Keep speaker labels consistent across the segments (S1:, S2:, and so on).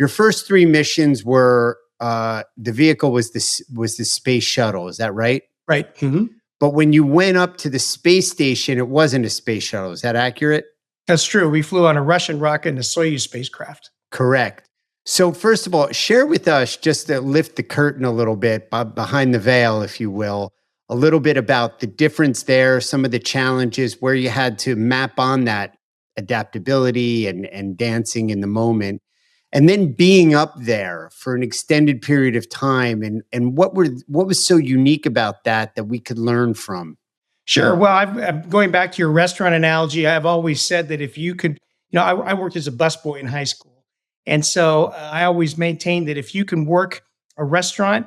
S1: your first three missions were the vehicle was the space shuttle. Is that right?
S2: Right. Mm-hmm.
S1: But when you went up to the space station, it wasn't a space shuttle. Is that accurate?
S2: That's true. We flew on a Russian rocket and a Soyuz spacecraft.
S1: Correct. So first of all, share with us, just to lift the curtain a little bit, behind the veil, if you will, a little bit about the difference there, some of the challenges where you had to map on that adaptability and dancing in the moment, and then being up there for an extended period of time, and what was so unique about that we could learn from?
S2: Sure. Well, I'm going back to your restaurant analogy. I've always said that if you could, I worked as a busboy in high school. And so I always maintained that if you can work a restaurant,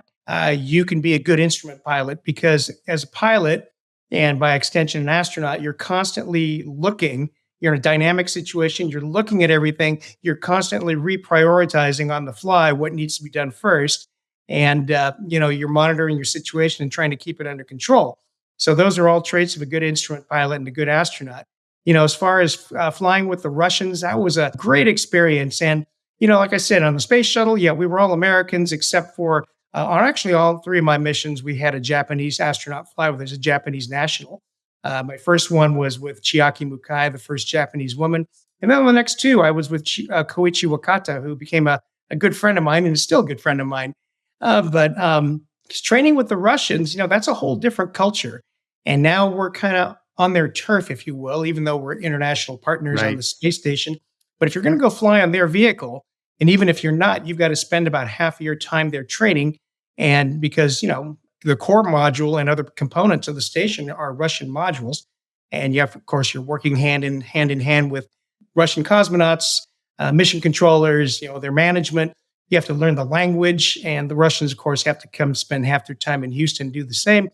S2: you can be a good instrument pilot, because as a pilot, and by extension, an astronaut, you're constantly looking. You're in a dynamic situation. You're looking at everything. You're constantly reprioritizing on the fly what needs to be done first. And, you're monitoring your situation and trying to keep it under control. So those are all traits of a good instrument pilot and a good astronaut. As far as flying with the Russians, that was a great experience. And, like I said, on the space shuttle, yeah, we were all Americans, except for on actually all three of my missions, we had a Japanese astronaut fly with us, a Japanese national. My first one was with Chiaki Mukai, the first Japanese woman. And then on the next two, I was with Koichi Wakata, who became a good friend of mine and is still a good friend of mine. But training with the Russians, that's a whole different culture. And now we're kind of on their turf, if you will, even though we're international partners on the space station. But if you're going to go fly on their vehicle, and even if you're not, you've got to spend about half of your time there training. And because, the core module and other components of the station are Russian modules. And of course, you're working hand in hand with Russian cosmonauts, mission controllers, their management. You have to learn the language. And the Russians, of course, have to come spend half their time in Houston, do the same.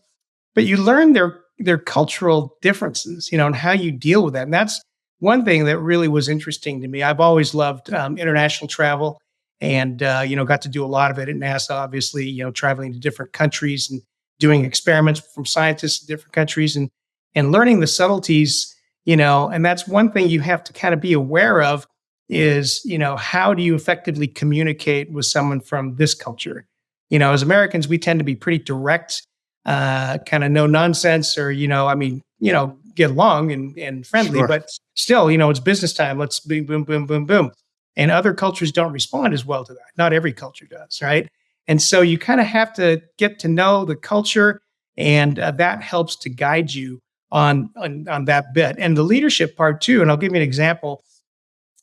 S2: But you learn their cultural differences, and how you deal with that. And that's one thing that really was interesting to me. I've always loved international travel, and got to do a lot of it at NASA. Obviously, traveling to different countries and doing experiments from scientists in different countries, and learning the subtleties. And that's one thing you have to kind of be aware of is how do you effectively communicate with someone from this culture? As Americans, we tend to be pretty direct. Kind of no nonsense, or get along and friendly,
S1: Sure.
S2: But still, it's business time. Let's boom, boom, boom, boom, boom. And other cultures don't respond as well to that. Not every culture does, right? And so you kind of have to get to know the culture, and that helps to guide you on that bit. And the leadership part too. And I'll give you an example.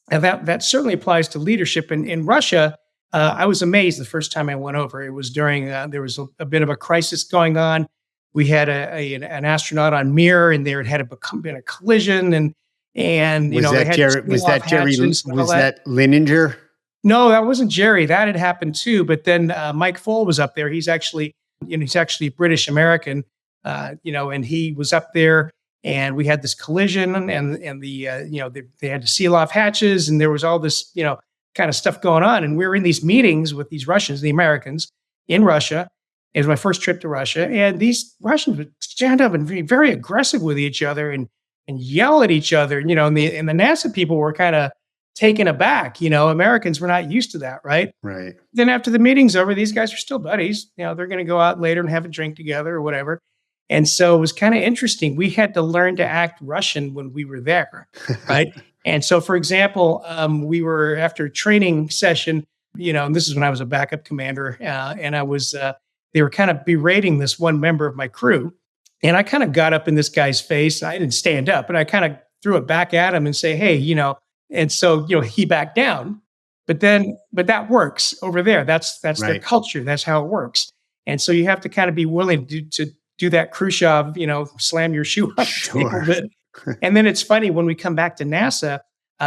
S2: And that certainly applies to leadership in Russia. I was amazed the first time I went over. It was during there was a bit of a crisis going on. We had an astronaut on Mir, and there had been a collision, and
S1: was that Lininger?
S2: No, that wasn't Jerry. That had happened too. But then Mike Foale was up there. He's actually British American, and he was up there, and we had this collision, and they had to seal off hatches, and there was all this kind of stuff going on. And we were in these meetings with these Russians, the Americans in Russia. It was my first trip to Russia. And these Russians would stand up and be very aggressive with each other and yell at each other. And the NASA people were kind of taken aback. Americans were not used to that, right?
S1: Right.
S2: Then after the meeting's over, these guys are still buddies. They're going to go out later and have a drink together or whatever. And so it was kind of interesting. We had to learn to act Russian when we were there, right? And so, for example, we were after a training session, and this is when I was a backup commander, and I was, they were kind of berating this one member of my crew. And I kind of got up in this guy's face. I didn't stand up, but I kind of threw it back at him and say, hey, and so, he backed down. But that works over there. That's right. Their culture. That's how it works. And so you have to kind of be willing to do that Khrushchev, slam your shoe up a little bit. And then it's funny, when we come back to NASA,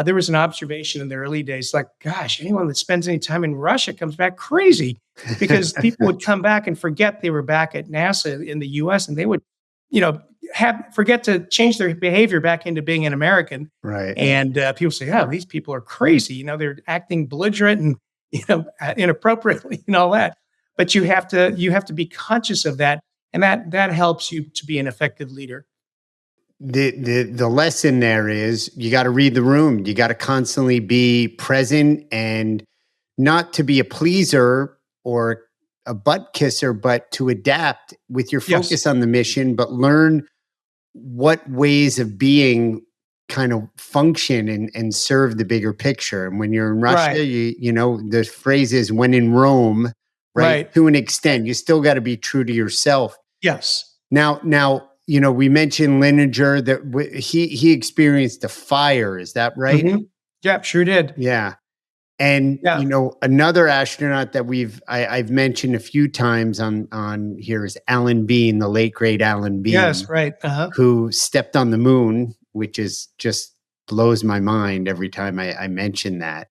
S2: there was an observation in the early days, like, gosh, anyone that spends any time in Russia comes back crazy, because people would come back and forget they were back at NASA in the US, and they would, forget to change their behavior back into being an American.
S1: Right.
S2: And people say, oh, these people are crazy. They're acting belligerent and, inappropriately and all that. But you have to be conscious of that. And that helps you to be an effective leader.
S1: The lesson there is you got to read the room. You got to constantly be present and not to be a pleaser or a butt kisser, but to adapt with your
S2: Yes.
S1: focus on the mission, but learn what ways of being kind of function and serve the bigger picture. And when you're in Russia,
S2: Right.
S1: you know, the phrase is when in Rome, right?
S2: Right.
S1: To an extent, you still got to be true to yourself.
S2: Yes.
S1: Now, you know, we mentioned Linenger that he experienced a fire. Is that right?
S2: Mhm. Yep, sure did.
S1: Yeah. And
S2: Yeah.
S1: you know, another astronaut that I've mentioned a few times on here is Alan Bean, the late great Alan
S2: Yes,
S1: Bean,
S2: right. Uh-huh.
S1: who stepped on the moon, which is just blows my mind every time I mention that.